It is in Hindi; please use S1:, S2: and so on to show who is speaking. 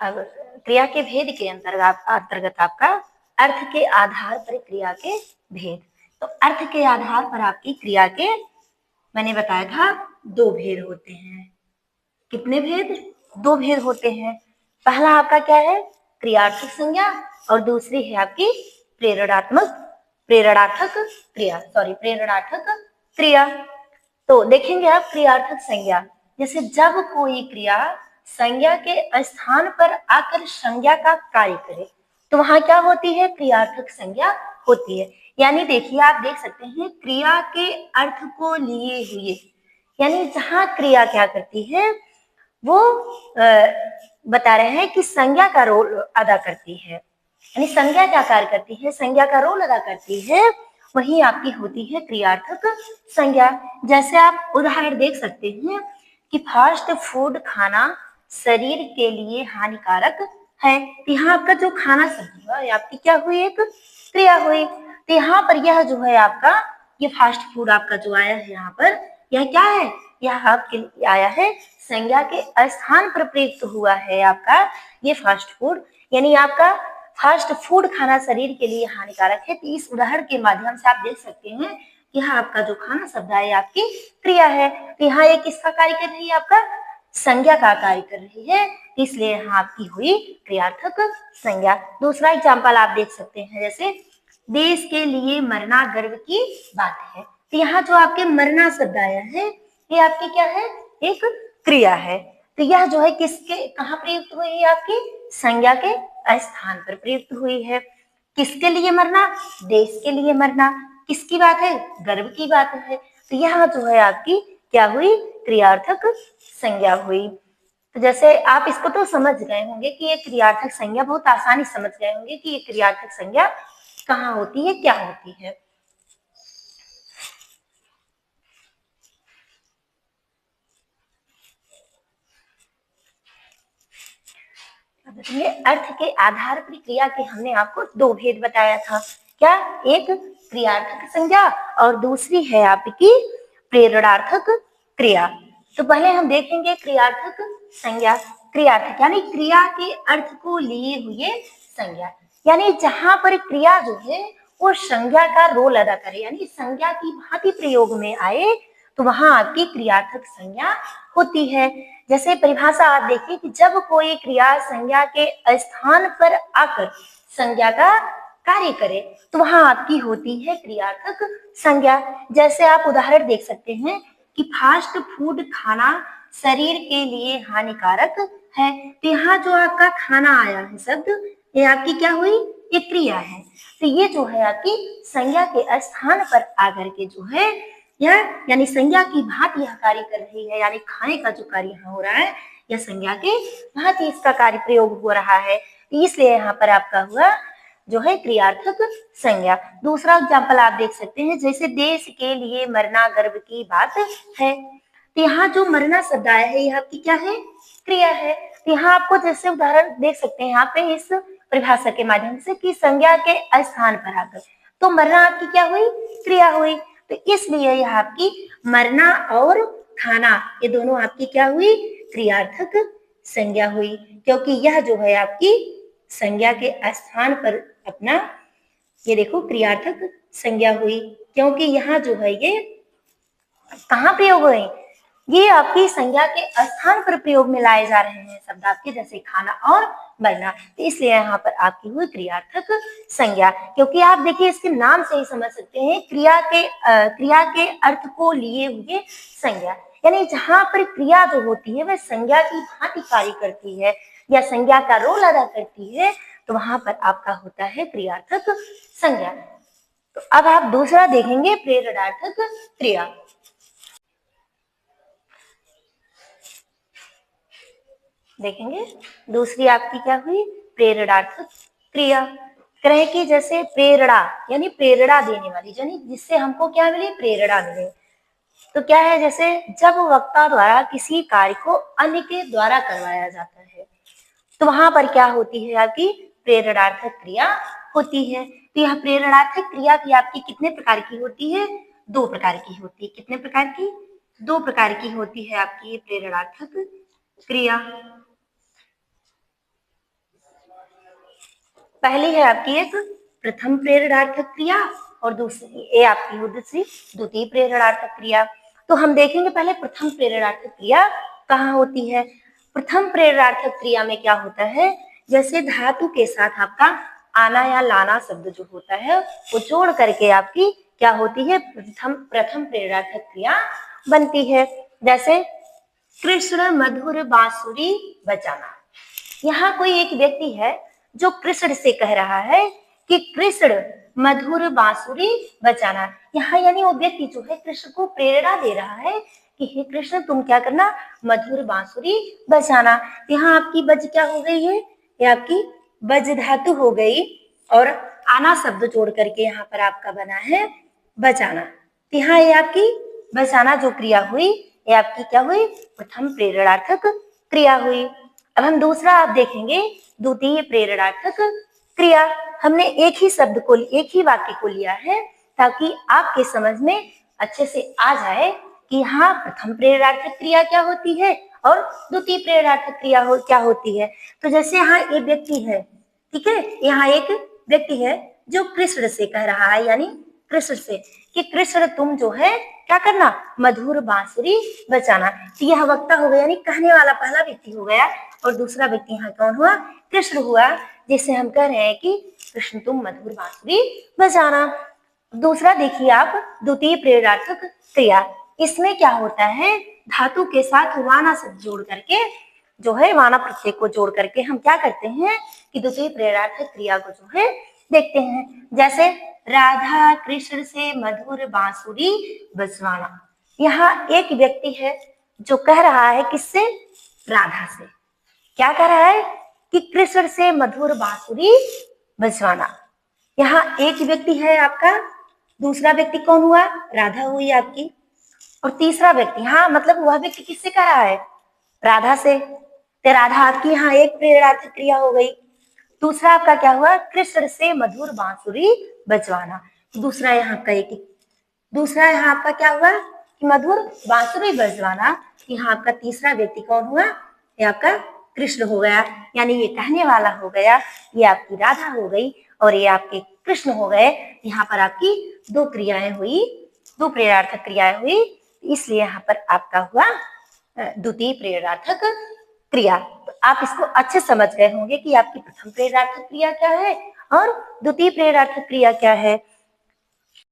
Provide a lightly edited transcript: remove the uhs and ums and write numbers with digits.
S1: अब क्रिया के भेद के अंतर्गत आपका अर्थ के आधार पर क्रिया के भेद। तो अर्थ के आधार पर आपकी क्रिया के मैंने बताया था 2 भेद होते हैं। कितने भेद? 2 भेद होते हैं। पहला आपका क्या है? क्रियार्थक संज्ञा और दूसरी है आपकी प्रेरणार्थक क्रिया। तो देखेंगे आप क्रियार्थक संज्ञा, जैसे जब कोई क्रिया संज्ञा के स्थान पर आकर संज्ञा का कार्य करे तो वहां क्या होती है? क्रियार्थक संज्ञा होती है। यानी देखिए, आप देख सकते हैं क्रिया के अर्थ को लिए हुए, यानी जहां क्रिया क्या करती है वो बता रहे हैं कि संज्ञा का रोल अदा करती है, यानी संज्ञा क्या कार्य करती है? संज्ञा का रोल अदा करती है, वही आपकी होती है क्रियार्थक संज्ञा। जैसे आप उदाहरण देख सकते हैं कि फास्ट फूड खाना शरीर के लिए हानिकारक है। तो यहाँ आपका जो खाना शब्द हुआ आपकी क्या हुई? एक क्रिया हुई। तो यहाँ पर यह जो है आपका ये फास्ट फूड आपका जो आया है यहाँ पर, यह क्या है? यह आपके लिए आया है संज्ञा के स्थान पर प्रयुक्त हुआ है आपका ये फास्ट फूड, यानी आपका फास्ट फूड खाना शरीर के लिए हानिकारक है। तो इस उदाहरण के माध्यम से आप देख सकते हैं कि यहाँ आपका जो खाना शब्द है आपकी क्रिया है। तो यहाँ एक किसका कार्य कर रही है? आपका संज्ञा का कार्य कर रही है, इसलिए यहाँ आपकी हुई क्रियार्थक संज्ञा। दूसरा एग्जाम्पल आप देख सकते हैं, जैसे देश के लिए मरना गर्व की बात है। तो यहाँ जो आपके मरना शब्द आया है ये आपकी क्या है? एक क्रिया है। तो यह जो है किसके कहाँ प्रयुक्त हुई है? आपकी संज्ञा के स्थान पर प्रयुक्त हुई है। किसके लिए मरना? देश के लिए मरना। किसकी बात है? गर्व की बात है। तो यह जो है आपकी क्या हुई? क्रियार्थक संज्ञा हुई। तो जैसे आप इसको तो समझ गए होंगे कि ये क्रियार्थक संज्ञा, बहुत आसानी समझ गए होंगे कि ये क्रियार्थक संज्ञा कहाँ होती है, क्या होती है। ये अर्थ के आधार पर क्रिया के हमने आपको 2 भेद बताया था। क्या? एक क्रियार्थक संज्ञा और दूसरी है आपकी प्रेरणार्थक क्रिया। तो पहले हम देखेंगे क्रियार्थक संज्ञा। क्रियार्थक यानी क्रिया के अर्थ को लिए हुए संज्ञा, यानी जहां पर क्रिया जो है वो संज्ञा का रोल अदा करे, यानी संज्ञा की भांति प्रयोग में आए, तो वहां आपकी क्रियार्थक संज्ञा होती है। जैसे परिभाषा आप देखिए कि जब कोई क्रिया संज्ञा के स्थान पर आकर संज्ञा का कार्य करे तो वहां आपकी होती है क्रियार्थक संज्ञा। जैसे आप उदाहरण देख सकते हैं कि फास्ट फूड खाना शरीर के लिए हानिकारक है। तो यहाँ जो आपका खाना आया है शब्द, ये आपकी क्या हुई? ये क्रिया है। तो ये जो है आपकी संज्ञा के स्थान पर आकर के जो है यह यानी संज्ञा की भांति यह कार्य कर रही है, यानी खाने का जो कार्य यहाँ हो रहा है यह संज्ञा के भांति इसका कार्य प्रयोग हो रहा है। इसलिए यहाँ पर आपका हुआ जो है क्रियार्थक संज्ञा। दूसरा एग्जाम्पल आप देख सकते हैं, जैसे देश के लिए मरना गर्व की बात है। तो यहाँ जो मरना शब्द आया है यह आपकी क्या है? क्रिया है। तो यहाँ आपको जैसे उदाहरण देख सकते हैं यहाँ पे इस परिभाषा के माध्यम से कि संज्ञा के स्थान पर आकर, तो मरना आपकी क्या हुई? क्रिया हुई। तो इसलिए यह आपकी मरना और खाना ये दोनों आपकी क्या हुई? क्रियार्थक संज्ञा हुई, क्योंकि यह जो है आपकी संज्ञा के स्थान पर अपना ये देखो क्रियार्थक संज्ञा हुई, क्योंकि यहाँ जो है ये कहाँ प्रयोग हुए? ये आपकी संज्ञा के स्थान पर प्रयोग में लाए जा रहे हैं शब्द आपके, जैसे खाना और मरना। तो इसलिए यहाँ पर आपकी हुई क्रियार्थक संज्ञा, क्योंकि आप देखिए इसके नाम से ही समझ सकते हैं क्रिया के अर्थ को लिए हुए संज्ञा, यानी जहां पर क्रिया जो होती है वह संज्ञा की भांति कार्य करती है या संज्ञा का रोल अदा करती है, तो वहां पर आपका होता है क्रियार्थक संज्ञा। तो अब आप दूसरा देखेंगे प्रेरणार्थक क्रिया। देखेंगे दूसरी आपकी क्या हुई? प्रेरणार्थक क्रिया। करें कि जैसे प्रेरणा यानी प्रेरणा देने वाली, यानी जिससे हमको क्या मिले? प्रेरणा मिले। तो क्या है? जैसे जब वक्ता द्वारा किसी कार्य को अन्य के द्वारा करवाया जाता है तो वहां पर क्या होती है? आपकी प्रेरणार्थक क्रिया होती है। तो यह प्रेरणार्थक क्रिया भी आपकी कितने प्रकार की होती है? 2 प्रकार की होती है। कितने प्रकार की? 2 प्रकार की होती है आपकी प्रेरणार्थक क्रिया। पहली है आपकी एक प्रथम प्रेरणार्थक क्रिया और दूसरी ये आपकी दूसरी द्वितीय प्रेरणार्थक क्रिया। तो हम देखेंगे पहले प्रथम प्रेरणार्थक क्रिया कहाँ होती है। प्रथम प्रेरणार्थक क्रिया में क्या होता है, जैसे धातु के साथ आपका आना या लाना शब्द जो होता है वो जोड़ करके आपकी क्या होती है, प्रथम प्रेरणार्थक क्रिया बनती है। जैसे कृष्ण मधुर बांसुरी बजाना, यहाँ कोई एक व्यक्ति है जो कृष्ण से कह रहा है कि कृष्ण मधुर बांसुरी बजाना। यहाँ यानी वो व्यक्ति जो है कृष्ण को प्रेरणा दे रहा है कि हे कृष्ण तुम क्या करना, मधुर बांसुरी बजाना। यहाँ आपकी बज क्या हो गई है, ये आपकी बज धातु हो गई और आना शब्द जोड़ करके यहाँ पर आपका बना है बजाना। यहाँ ये आपकी बजाना जो क्रिया हुई ये आपकी क्या हुई, प्रथम प्रेरणार्थक क्रिया हुई। अब हम दूसरा आप देखेंगे द्वितीय प्रेरणार्थक क्रिया। हमने एक ही शब्द को एक ही वाक्य को लिया है ताकि आपके समझ में अच्छे से आ जाए कि हाँ प्रथम प्रेरणार्थक क्रिया क्या होती है और द्वितीय प्रेरणार्थक क्रिया क्या होती है। तो जैसे यहाँ एक व्यक्ति है, ठीक है, यहाँ एक व्यक्ति है जो कृष्ण से कह रहा है, यानी कृष्ण से कि कृष्ण तुम जो है क्या करना, मधुर बांसुरी बजाना। तो यह वक्ता हो गया, यानी कहने वाला पहला व्यक्ति हो गया और दूसरा व्यक्ति यहाँ कौन हुआ, कृष्ण हुआ, जिससे हम कह रहे हैं कि कृष्ण तुम मधुर बांसुरी बजाना। दूसरा देखिए आप द्वितीय प्रेरणार्थक क्रिया, इसमें क्या होता है, धातु के साथ वाना शब्द जोड़ करके जो है वाना प्रत्यय को जोड़ करके हम क्या करते हैं कि द्वितीय प्रेरणार्थक क्रिया को जो है देखते हैं। जैसे राधा कृष्ण से मधुर बांसुरी बजवाना, यहाँ एक व्यक्ति है जो कह रहा है किससे, राधा से, क्या कह रहा है कि कृष्ण से मधुर बांसुरी बजवाना। यहाँ एक व्यक्ति है आपका, दूसरा व्यक्ति कौन हुआ, राधा हुई आपकी, और तीसरा व्यक्ति, हाँ मतलब वह व्यक्ति किससे कह रहा है, राधा से। तो राधा आपकी यहाँ एक प्रेरणार्थक क्रिया हो गई। दूसरा आपका क्या हुआ, कृष्ण से मधुर बांसुरी बजवाना। दूसरा यहाँ का एक, दूसरा यहाँ आपका क्या हुआ कि मधुर बांसुरी बजवाना। यहाँ आपका तीसरा व्यक्ति कौन हुआ, ये आपका कृष्ण हो गया, यानी ये कहने वाला हो गया, ये आपकी राधा हो गई और ये आपके कृष्ण हो गए। यहाँ पर आपकी दो क्रियाएं हुई, दो प्रेरणार्थक क्रियाएं हुई, इसलिए यहाँ पर आपका हुआ द्वितीय प्रेरणार्थक क्रिया। तो आप इसको अच्छे समझ गए होंगे कि आपकी प्रथम प्रेरणार्थक क्रिया क्या है और द्वितीय प्रेरणार्थक क्रिया क्या है।